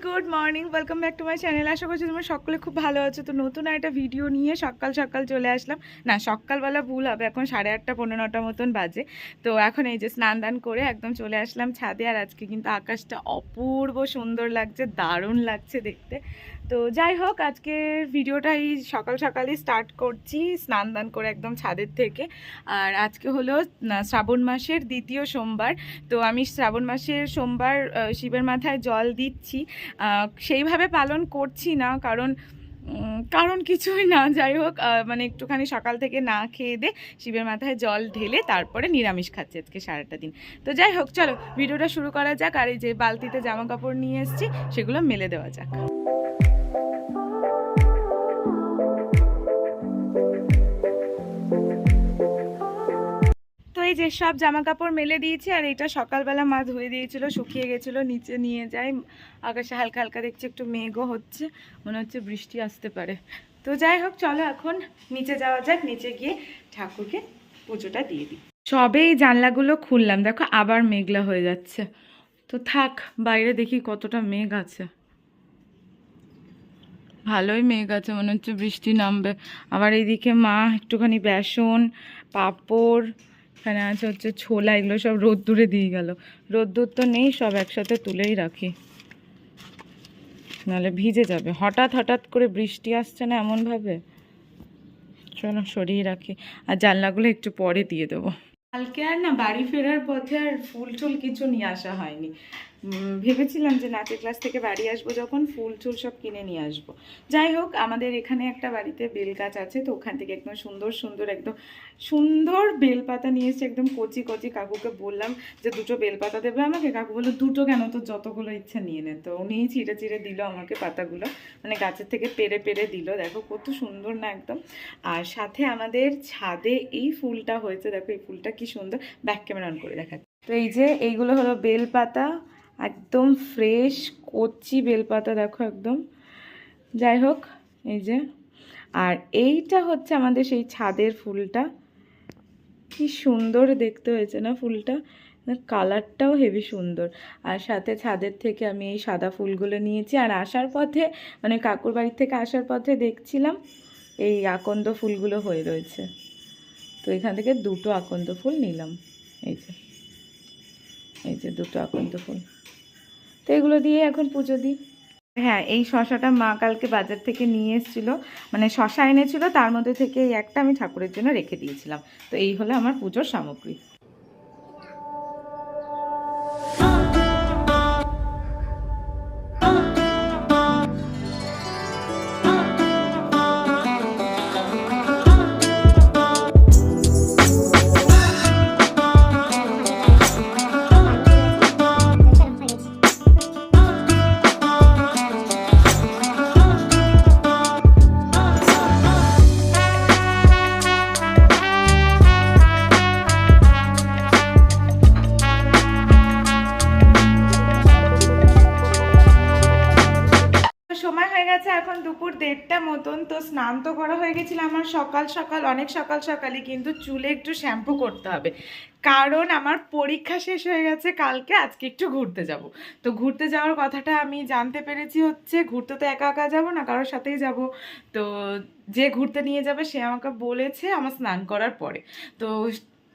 Good morning, welcome back to my channel. আশা করছি তোমরা সকলে খুব ভালো আছো। তো নতুন একটা ভিডিও নিয়ে সকাল সকাল চলে আসলাম। না, সকালবেলা ভুল হবে, এখন 8:30 পৌনে 9টা মতন বাজে। তো এখন এই যে স্নান দান করে একদম চলে আসলাম ছাদে। আর আজকে কিন্তু আকাশটা অপূর্ব সুন্দর লাগছে, দারুণ লাগছে দেখতে। তো যাই হোক, আজকে ভিডিওটা এই সকাল সকালই স্টার্ট করছি স্নান দান করে একদম ছাদের থেকে। আর আজকে হলো শ্রাবণ মাসের দ্বিতীয় সোমবার। তো আমি শ্রাবণ মাসের সোমবার শিবের মাথায় জল দিচ্ছি। সেইভাবে পালন করছি না, কারণ কিছুই না। যাই হোক, মানে একটুখানি সকাল থেকে না খেয়ে দে শিবের মাথায় জল ঢেলে তারপরে নিরামিষ খাচ্ছি আজকে সারাটা দিন। তো যাই হোক, চলো ভিডিওটা শুরু করা যাক। আর এই যে বালতিতে জামা কাপড় নিয়ে এসেছি, সেগুলো মেলে দেওয়া যাক। তো এই যে সব জামা কাপড় মেলে দিয়েছি। আর এটা সকালবেলা মা ধুয়ে দিয়েছিল, শুকিয়ে গেছিলো, নিচে নিয়ে যাই। আকাশে হালকা হালকা দেখছি একটু মেঘও হচ্ছে, মনে হচ্ছে বৃষ্টি আসতে পারে। তো যাই হোক, চলো এখন নিচে যাওয়া যাক, নিচে গিয়ে ঠাকুরকে পুজোটা দিয়ে দিই। সবে এই জানলাগুলো খুললাম, দেখো আবার মেঘলা হয়ে যাচ্ছে। তো থাক, বাইরে দেখি কতটা মেঘ আছে। ভালোই মেঘ আছে, মনে হচ্ছে বৃষ্টি নামবে। আবার এইদিকে মা একটুখানি বেসন, পাঁপড়, এখানে আছে হচ্ছে ছোলা, এগুলো সব রোদ্দুরে দিয়ে গেল। রোদ্দুর তো নেই, সব একসাথে তুলেই রাখি, নাহলে ভিজে যাবে। হঠাৎ হঠাৎ করে বৃষ্টি আসছে না এমনভাবে। চলো সরিয়ে রাখি। আর জানলাগুলো একটু পরে দিয়ে দেবো। কালকে আর না বাড়ি ফেরার পথে আর ফুল টুল কিছু নিয়ে আসা হয়নি। ভেবেছিলাম যে নাচের ক্লাস থেকে বাড়ি আসবো যখন, ফুল টুল সব কিনে নিয়ে আসবো। যাই হোক, আমাদের এখানে একটা বাড়িতে বেল গাছ আছে, তো ওখান থেকে একদম সুন্দর সুন্দর একদম সুন্দর বেলপাতা নিয়ে এসে একদম কচি কচি। কাকুকে বললাম যে 2টো বেলপাতা দেবে আমাকে। কাকু বললো 2টো কেন, তো যতগুলো ইচ্ছা নিয়ে নে। তো উনিই চিড়ে চিড়ে দিল আমাকে পাতাগুলো, মানে গাছের থেকে পেরে পেরে দিল। দেখো কত সুন্দর না একদম। আর সাথে আমাদের ছাদে এই ফুলটা হয়েছে, দেখো এই ফুলটা কি সুন্দর। ব্যাক ক্যামেরা অন করে দেখাচ্ছি। তো এই যে এইগুলো হলো বেলপাতা, একদম ফ্রেশ কচি বেলপাতা, দেখো একদম। যাই হোক, এই যে। আর এইটা হচ্ছে আমাদের সেই ছাদের ফুলটা, কি সুন্দর দেখতে হয়েছে না ফুলটা, কালারটাও হেভি সুন্দর। আর সাথে ছাদের থেকে আমি এই সাদা ফুলগুলো নিয়েছি। আর আসার পথে, মানে কাকুর বাড়ি থেকে আসার পথে দেখছিলাম এই আকন্দ ফুলগুলো হয়ে রয়েছে, তো এখান থেকে 2টো আকন্দ ফুল নিলাম। এই যে, এই যে 2টো আকন্দ ফুল। তো এগুলো দিয়ে এখন পুজো দিই। হ্যাঁ, এই শশাটা মা কালকে বাজার থেকে নিয়ে এসেছিলো, মানে শশা এনেছিল, তার মধ্যে থেকে এই একটা আমি ঠাকুরের জন্য রেখে দিয়েছিলাম। তো এই হলো আমার পুজোর সামগ্রী। সময় হয়ে গেছে এখন দুপুর 1:30টা মতন। তো স্নান তো করা হয়ে গেছিল আমার সকাল সকাল, অনেক সকাল সকালই, কিন্তু চুলে একটু শ্যাম্পু করতে হবে, কারণ আমার পরীক্ষা শেষ হয়ে গেছে কালকে। আজকে একটু ঘুরতে যাব। তো ঘুরতে যাওয়ার কথাটা আমি জানতে পেরেছি হচ্ছে, ঘুরতে তো একা একা যাবো না, কারোর সাথেই যাব। তো যে ঘুরতে নিয়ে যাবে সে আমাকে বলেছে আমার স্নান করার পরে, তো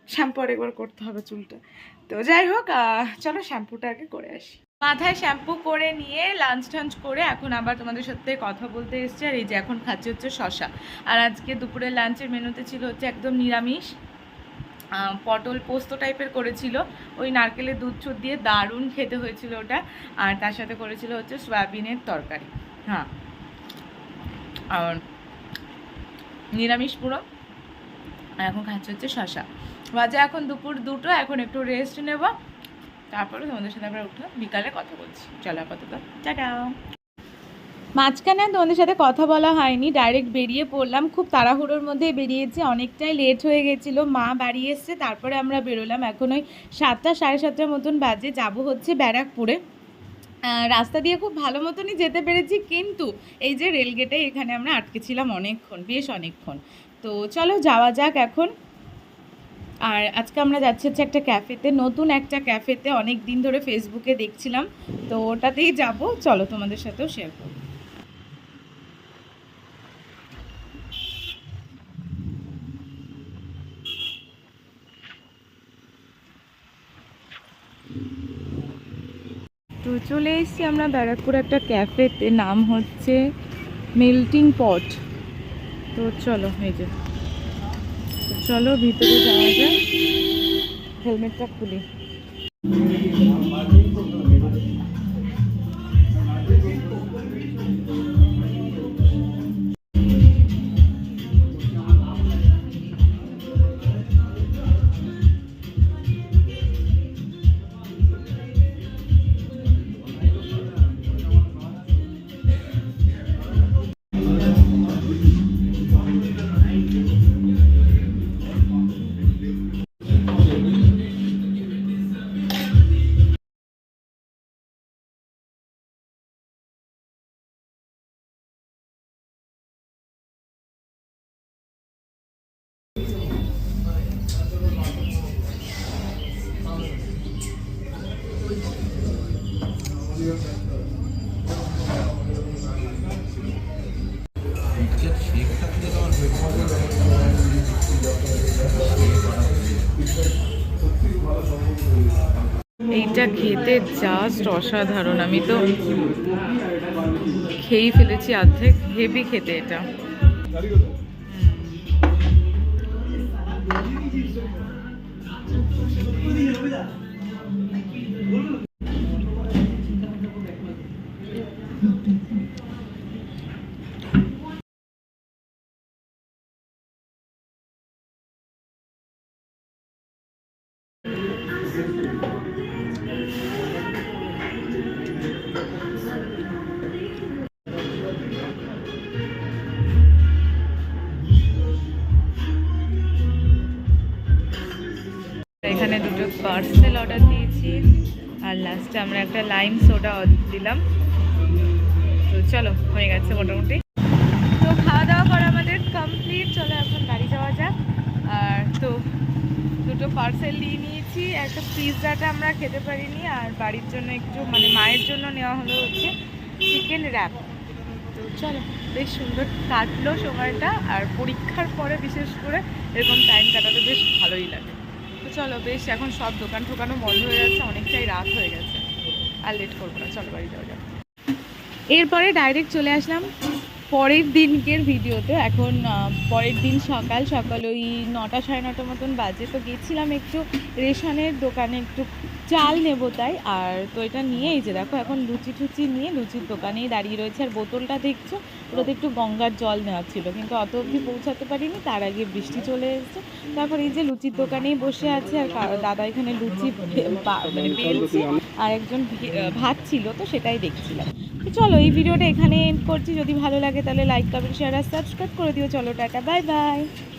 শ্যাম্পু একবার করতে হবে চুলটা। তো যাই হোক, চলো শ্যাম্পুটা আগে করে আসি। মাথায় শ্যাম্পু করে নিয়ে লাঞ্চ টাঞ্চ করে এখন আবার তোমাদের সাথে কথা বলতে এসেছি। আর এই যে এখন খাচ্ছি হচ্ছে শশা। আর আজকে দুপুরের লাঞ্চের মেনুতে ছিল হচ্ছে একদম নিরামিষ, পটল পোস্ত টাইপের করেছিল, ওই নারকেলের দুধ চুর দিয়ে, দারুণ খেতে হয়েছিল ওটা। আর তার সাথে করেছিল হচ্ছে সয়াবিনের তরকারি। হ্যাঁ, আর নিরামিষ পুরো। আর এখন খাচ্ছি হচ্ছে শশা। বাজে এখন দুপুর 2টো, এখন একটু রেস্ট নেব, তারপরে তোমাদের সাথে আবার উঠে বিকালে কথা বলছি। চলো আপাতত টাটা। মাঝখানে তোমাদের সাথে কথা বলা হয়নি, ডাইরেক্ট বেরিয়ে পড়লাম। খুব তাড়াহুড়োর মধ্যেই বেরিয়েছি, অনেকটাই লেট হয়ে গেছিলো। মা বাড়ি এসছে, তারপরে আমরা বেরোলাম। এখন ওই 7টা 7:30 মতন বাজে। যাব হচ্ছে ব্যারাকপুরে। রাস্তা দিয়ে খুব ভালো মতনই যেতে পেরেছি, কিন্তু এই যে রেলগেটে এখানে আমরা আটকে ছিলাম অনেকক্ষণ, বেশ অনেকক্ষণ। তো চলো যাওয়া যাক এখন। আর আজকে আমরা যাচ্ছি হচ্ছে একটা ক্যাফেতে, নতুন একটা ক্যাফেতে, অনেক দিন ধরে ফেসবুকে দেখছিলাম, তো ওটাতেই যাব। চলো তোমাদের সাথেও শেয়ার করব। তো চলে এসেছি আমরা ব্যারাকপুর একটা ক্যাফেতে, নাম হচ্ছে মেল্টিং পট। তো চলো, এই যে, তো চলো ভিতরে যাওয়া যাক। হেলমেটটা খুলি। এইটা খেতে জাস্ট অসাধারণ, আমি তো খেয়েই ফেলেছি অর্ধেক। হেভি খেতে এটা। এখানে দুটো পার্সেল অর্ডার দিয়েছি, আর লাস্টে আমরা একটা লাইম সোডা দিলাম। তো চলো, হয়ে গেছে মোটামুটি। তো খাওয়া দাওয়া করা আমাদের কমপ্লিট। চলো এখন বাড়ি যাওয়া যাক। আর তো দুটো পার্সেল নিয়ে নিয়েছি, একটা পিৎজাটা আমরা খেতে পারিনি, আর বাড়ির জন্য একটু মানে মায়ের জন্য নেওয়া হলো হচ্ছে চিকেন র্যাপ। তো চলো, বেশ সুন্দর কাটলো সময়টা, আর পরীক্ষার পরে বিশেষ করে এরকম টাইম কাটাতে বেশ ভালোই লাগে। তো চলো, বেশ এখন সব দোকান ঠোকানও বন্ধ হয়ে যাচ্ছে, অনেকটাই রাত হয়ে গেছে, আর লেট করবো না, চলো বাড়ি যাওয়া যাক। এরপরে ডাইরেক্ট চলে আসলাম পরের দিনকের ভিডিওতে। এখন পরের দিন সকাল সকাল ওই 9টা 9:30 মতন বাজে। তো গেছিলাম একটু রেশনের দোকানে, একটু চাল নেব তাই। আর তো এটা নিয়ে এই যে দেখো, এখন লুচি টুচি নিয়ে লুচির দোকানেই দাঁড়িয়ে রয়েছে। আর বোতলটা দেখছো, ওটাতে একটু গঙ্গার জল নেওয়ার ছিল, কিন্তু অত অবধি পৌঁছাতে পারিনি, তার আগে বৃষ্টি চলে এসেছে। তারপর এই যে লুচির দোকানেই বসে আছে, আর দাদা এখানে লুচি মানে বেলছে, আর একজন ভাত ছিল, তো সেটাই দেখছিলাম। তো চলো, এই ভিডিওটা এখানে এন্ড করছি। যদি ভালো লাগে তাহলে লাইক, কমেন্ট, শেয়ার আর সাবস্ক্রাইব করে দিও। চলো, টাটা, বাই বাই।